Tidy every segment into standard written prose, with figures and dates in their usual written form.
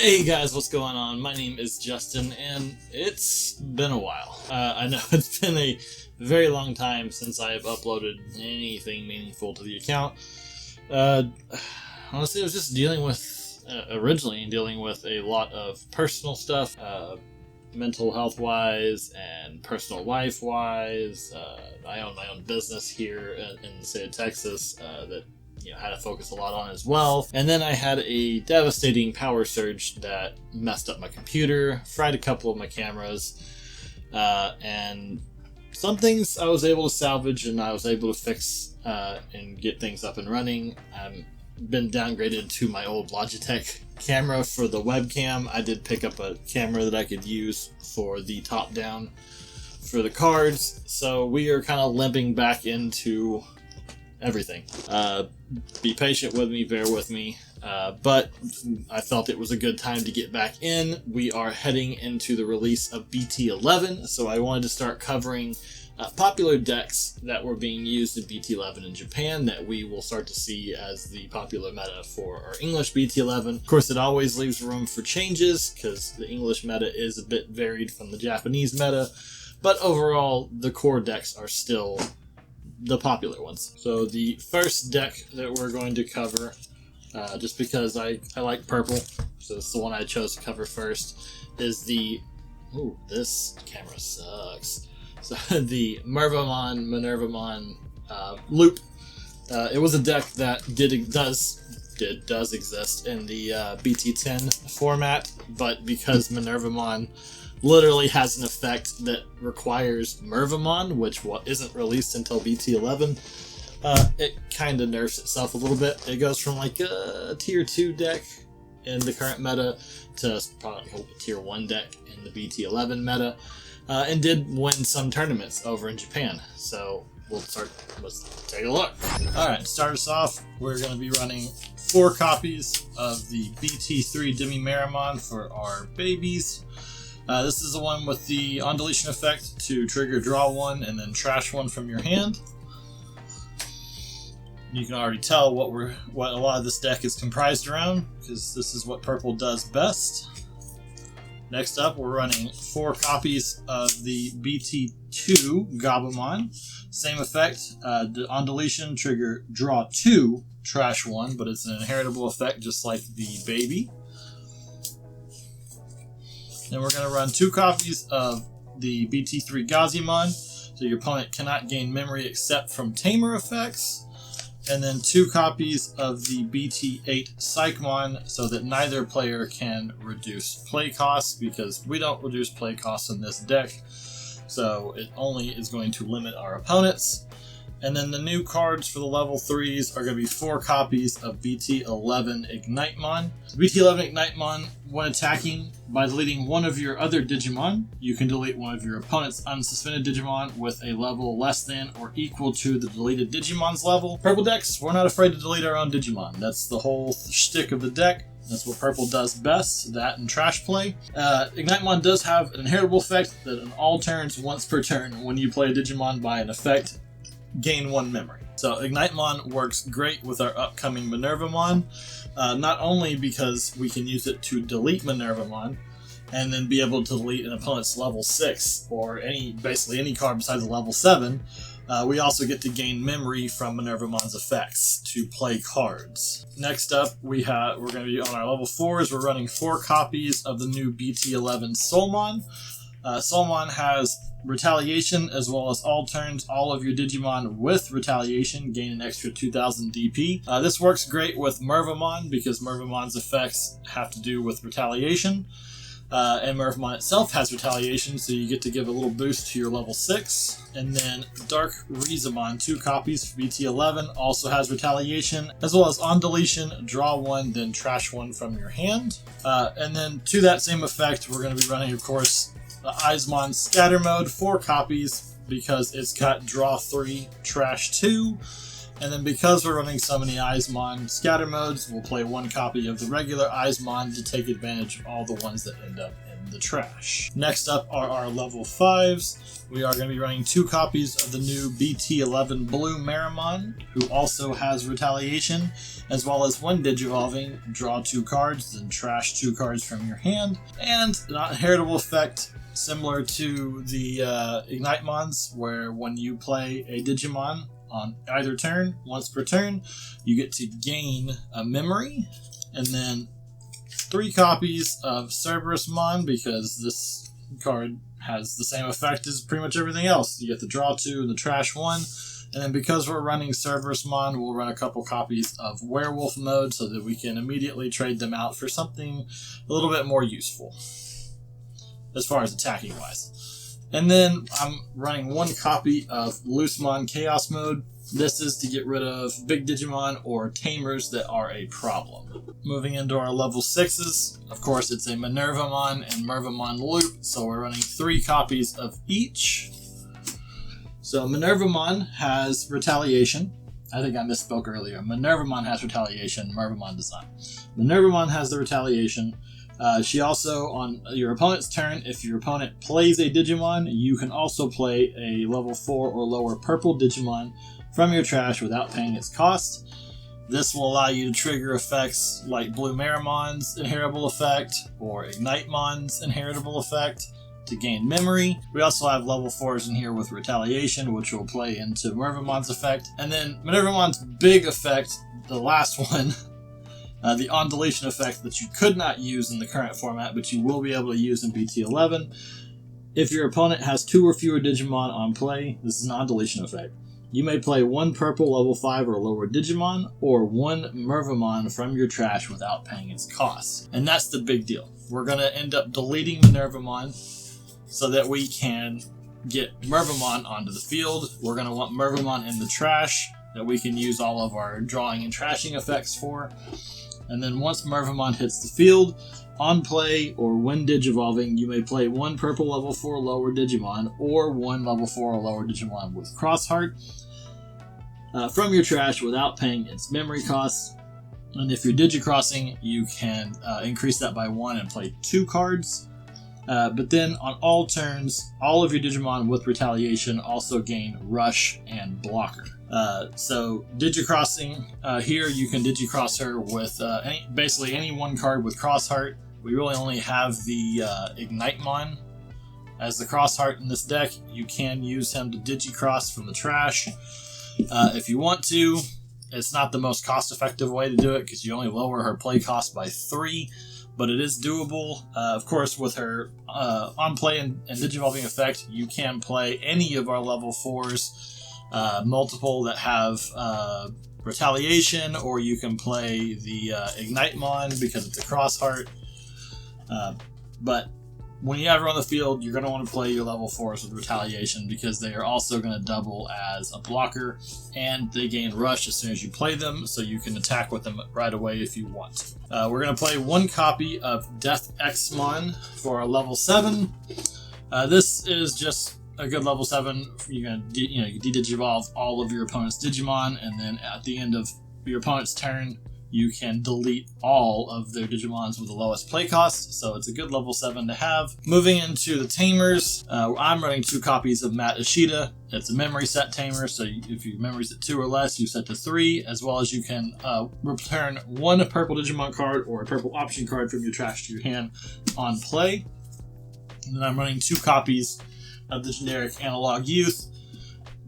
Hey guys, what's going on? My name is Justin, and it's been a while. I know it's been a very long time since I have uploaded anything meaningful to the account. Honestly, I was just dealing with, originally dealing with a lot of personal stuff, mental health-wise and personal life-wise. I own my own business here in the state of Texas that had to focus a lot on as well. And then I had a devastating power surge that messed up my computer, fried a couple of my cameras, and some things I was able to salvage and I was able to fix and get things up and running. I've been downgraded to my old Logitech camera for the webcam. I did pick up a camera that I could use for the top down for the cards, so we are kind of limping back into everything. Be patient with me, bear with me, but I felt it was a good time to get back in. We are heading into the release of BT11, so I wanted to start covering popular decks that were being used in BT11 in Japan that we will start to see as the popular meta for our English BT11. Of course, it always leaves room for changes because the English meta is a bit varied from the Japanese meta, but overall the core decks are still the popular ones. So the first deck that we're going to cover, just because I like purple, so it's the one I chose to cover first, is the... Ooh, this camera sucks. So the Mervamon Loop. It was a deck that does exist in the BT10 format, but because Minervamon literally has an effect that requires Mervamon, which isn't released until BT11, it kind of nerfs itself a little bit. It goes from like a tier 2 deck in the current meta to probably a tier 1 deck in the BT11 meta, and did win some tournaments over in Japan. So let's take a look. Alright, to start us off, we're going to be running 4 copies of the BT3 Mervamon for our babies. This is the one with the on deletion effect to trigger draw 1 and then trash 1 from your hand. You can already tell what a lot of this deck is comprised around, because this is what purple does best. Next up, we're running 4 copies of the BT2 Gabumon. Same effect, on deletion trigger draw 2, trash 1, but it's an inheritable effect just like the baby. Then we're going to run 2 copies of the BT3 Gazimon, so your opponent cannot gain memory except from Tamer effects. And then 2 copies of the BT8 Psychmon, so that neither player can reduce play costs, because we don't reduce play costs in this deck, so it only is going to limit our opponents. And then the new cards for the level 3s are going to be 4 copies of BT11 Ignitemon. BT11 Ignitemon, when attacking, by deleting one of your other Digimon, you can delete one of your opponent's unsuspended Digimon with a level less than or equal to the deleted Digimon's level. Purple decks, we're not afraid to delete our own Digimon. That's the whole shtick of the deck. That's what purple does best, that and trash play. Ignitemon does have an inheritable effect that on all turns, once per turn, when you play a Digimon by an effect, gain 1 memory. So Ignitemon works great with our upcoming Minervamon, not only because we can use it to delete Minervamon and then be able to delete an opponent's level 6 or basically any card besides a level 7, we also get to gain memory from Minervamon's effects to play cards. Next up, we're going to be on our level 4s. We're running 4 copies of the new BT11 Soulmon. Soulmon has Retaliation, as well as all turns, all of your Digimon with Retaliation gain an extra 2000 DP. This works great with Mervamon, because Mervamon's effects have to do with Retaliation. And Mervamon itself has Retaliation, so you get to give a little boost to your level 6. And then Dark Rizamon, 2 copies for BT11, also has Retaliation, as well as on deletion, draw 1, then trash 1 from your hand. And then to that same effect, we're going to be running, of course, the Eismon Scatter Mode, 4 copies, because it's got draw 3, trash 2. And then because we're running so many Eismon scatter modes, we'll play one copy of the regular Eismon to take advantage of all the ones that end up in the trash. Next up are our level 5s. We are going to be running 2 copies of the new BT11 Blue Mervamon, who also has Retaliation, as well as one Digivolving, draw 2 cards, then trash 2 cards from your hand, and an inheritable effect similar to the Ignitemons, where when you play a Digimon on either turn, once per turn, you get to gain a memory, and then 3 copies of Cerberusmon, because this card has the same effect as pretty much everything else. You get to draw 2 and the trash 1. And then because we're running Cerberusmon, we'll run a couple copies of Werewolf mode so that we can immediately trade them out for something a little bit more useful as far as attacking wise. And then I'm running 1 copy of Loosemon Chaos mode. This is to get rid of big Digimon or Tamers that are a problem. Moving into our level 6s, of course it's a Minervamon and Mervamon Loop, so we're running 3 copies of each. So Minervamon has Retaliation. I think I misspoke earlier. Minervamon has Retaliation, Mervamon does not. Minervamon has the Retaliation. She also, on your opponent's turn, if your opponent plays a Digimon, you can also play a level 4 or lower purple Digimon from your trash without paying its cost. This will allow you to trigger effects like Blue Mervamon's inheritable effect or Ignitemons inheritable effect to gain memory. We also have level 4s in here with Retaliation, which will play into Mervamon's effect. And then Minervamon's big effect, the last one, the on deletion effect that you could not use in the current format, but you will be able to use in BT11. If your opponent has 2 or fewer Digimon on play, this is an on deletion effect. You may play 1 purple level 5 or lower Digimon, or 1 Mervamon from your trash without paying its cost. And that's the big deal. We're going to end up deleting Minervamon so that we can get Mervamon onto the field. We're going to want Mervamon in the trash that we can use all of our drawing and trashing effects for. And then once Mervamon hits the field, on play or when Digivolving, you may play 1 purple level 4 lower Digimon or 1 level 4 or lower Digimon with Crossheart from your trash without paying its memory costs. And if you're Digicrossing, you can increase that by 1 and play 2 cards. But then on all turns, all of your Digimon with Retaliation also gain Rush and Blocker. So Digicrossing, here you can Digicross her with basically any 1 card with Crossheart. We really only have the Ignitemon as the Crossheart in this deck. You can use him to Digicross from the trash if you want to. It's not the most cost-effective way to do it because you only lower her play cost by 3, but it is doable. Of course, with her on-play and Digivolving effect, you can play any of our level 4s, multiple that have Retaliation, or you can play the Ignitemon because it's a Crossheart. But when you have her on the field, you're going to want to play your level 4s with Retaliation because they are also going to double as a blocker, and they gain Rush as soon as you play them, so you can attack with them right away if you want to. We're going to play 1 copy of Death Xmon for a level 7. This is just a good level 7. You're going to de-digivolve all of your opponent's Digimon, and then at the end of your opponent's turn, you can delete all of their Digimons with the lowest play cost, so it's a good level 7 to have. Moving into the Tamers, I'm running 2 copies of Matt Ishida. It's a memory set Tamer, so if your memory's at 2 or less, you set to 3, as well as you can return 1 purple Digimon card or a purple option card from your trash to your hand on play. And then I'm running 2 copies of the generic Analog Youth.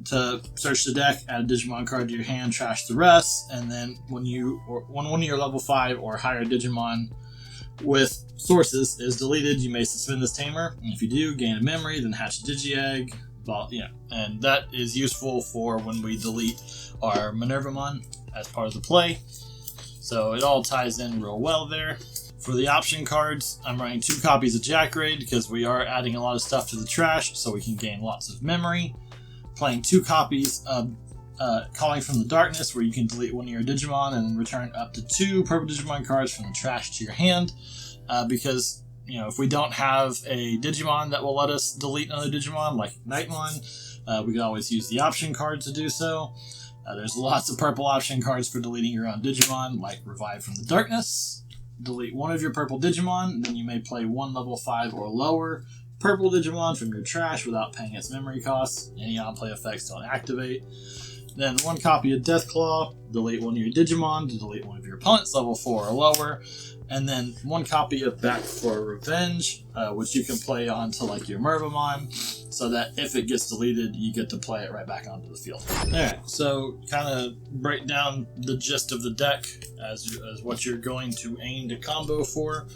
To search the deck, add a Digimon card to your hand, trash the rest, and then when one of your level 5 or higher Digimon with sources is deleted, you may suspend this Tamer, and if you do, gain a memory, then hatch a Digi-Egg, and that is useful for when we delete our Minervamon as part of the play. So it all ties in real well there. For the option cards, I'm running 2 copies of Jackraid because we are adding a lot of stuff to the trash so we can gain lots of memory. Playing 2 copies of Calling from the Darkness, where you can delete 1 of your Digimon and return up to 2 purple Digimon cards from the trash to your hand. Because, if we don't have a Digimon that will let us delete another Digimon, like Nightmon, we can always use the option card to do so. There's lots of purple option cards for deleting your own Digimon, like Revive from the Darkness. Delete one of your purple Digimon, then you may play one level 5 or lower purple Digimon from your trash without paying its memory costs. Any on-play effects don't activate. Then one copy of Deathclaw, delete one of your Digimon to delete one of your opponent's level 4 or lower. And then one copy of Back for Revenge, which you can play onto like your Mervamon, so that if it gets deleted, you get to play it right back onto the field. Alright, so kind of break down the gist of the deck as what you're going to aim to combo for.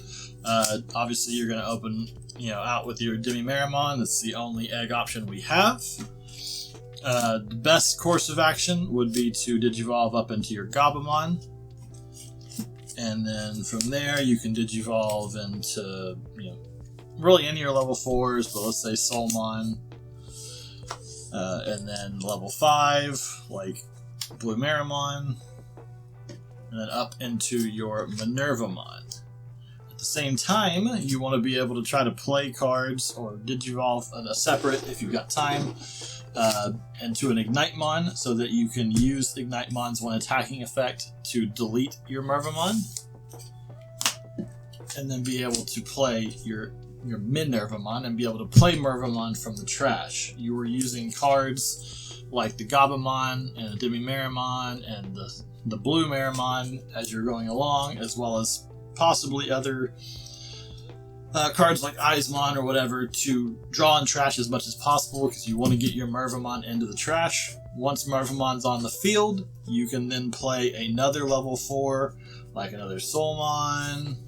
Obviously, you're going to open out with your Minervamon. That's the only egg option we have. The best course of action would be to Digivolve up into your Gabumon. And then from there, you can Digivolve into, really any of your level 4s, but let's say Soulmon. And then level 5, like Blue Mervamon. And then up into your Minervamon. At the same time, you want to be able to try to play cards or Digivolve a separate, if you've got time, into an Ignitemon, so that you can use Ignitemons when attacking effect to delete your Mervamon, and then be able to play your Minervamon and be able to play Mervamon from the trash. You were using cards like the Gabumon and the Minervamon and the Blue Mervamon as you're going along, as well as possibly other cards like Eismon or whatever to draw and trash as much as possible, because you want to get your Mervamon into the trash. Once Mervamon's on the field, you can then play another level 4, like another Soulmon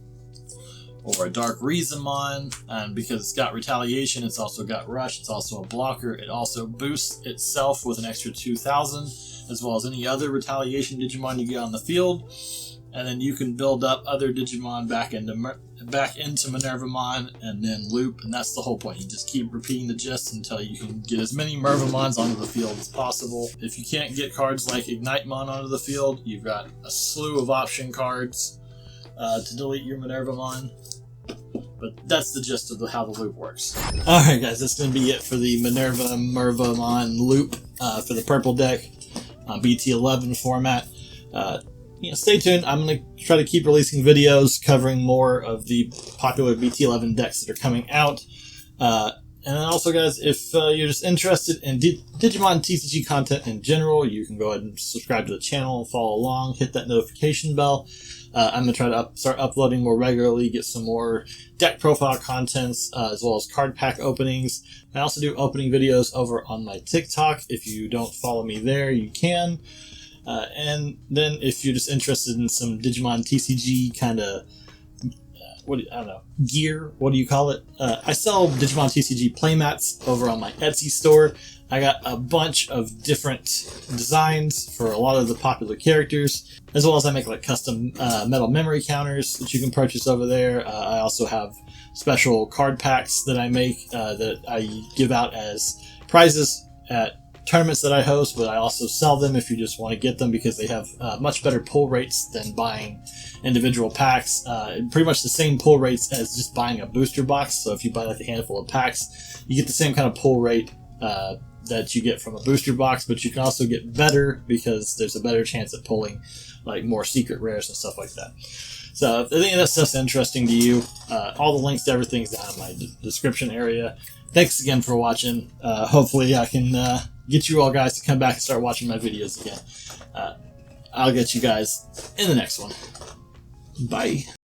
or a Dark Reasonmon, and because it's got Retaliation, it's also got Rush, it's also a blocker, it also boosts itself with an extra 2,000, as well as any other Retaliation Digimon you get on the field. And then you can build up other Digimon back into Minervamon and then loop, and that's the whole point. You just keep repeating the gist until you can get as many Mervamons onto the field as possible. If you can't get cards like Ignitemon onto the field, you've got a slew of option cards to delete your Minervamon. But that's the gist of how the loop works. Alright guys, that's going to be it for the Minervamon Mervamon loop for the purple deck on BT11 format. Stay tuned. I'm going to try to keep releasing videos covering more of the popular BT11 decks that are coming out. And then also, guys, if you're just interested in Digimon TCG content in general, you can go ahead and subscribe to the channel, follow along, hit that notification bell. I'm going to try to start uploading more regularly, get some more deck profile contents, as well as card pack openings. I also do opening videos over on my TikTok. If you don't follow me there, you can. And then if you're just interested in some Digimon TCG kind of, gear, what do you call it? I sell Digimon TCG Playmats over on my Etsy store. I got a bunch of different designs for a lot of the popular characters, as well as I make like custom metal memory counters that you can purchase over there. I also have special card packs that I make that I give out as prizes at tournaments that I host, but I also sell them if you just want to get them, because they have much better pull rates than buying individual packs. Pretty much the same pull rates as just buying a booster box. So if you buy like a handful of packs, you get the same kind of pull rate that you get from a booster box, but you can also get better because there's a better chance at pulling like more secret rares and stuff like that. So if any of that stuff's interesting to you, all the links to everything's down in my description area. Thanks again for watching. Hopefully I can get you all guys to come back and start watching my videos again. I'll get you guys in the next one. Bye.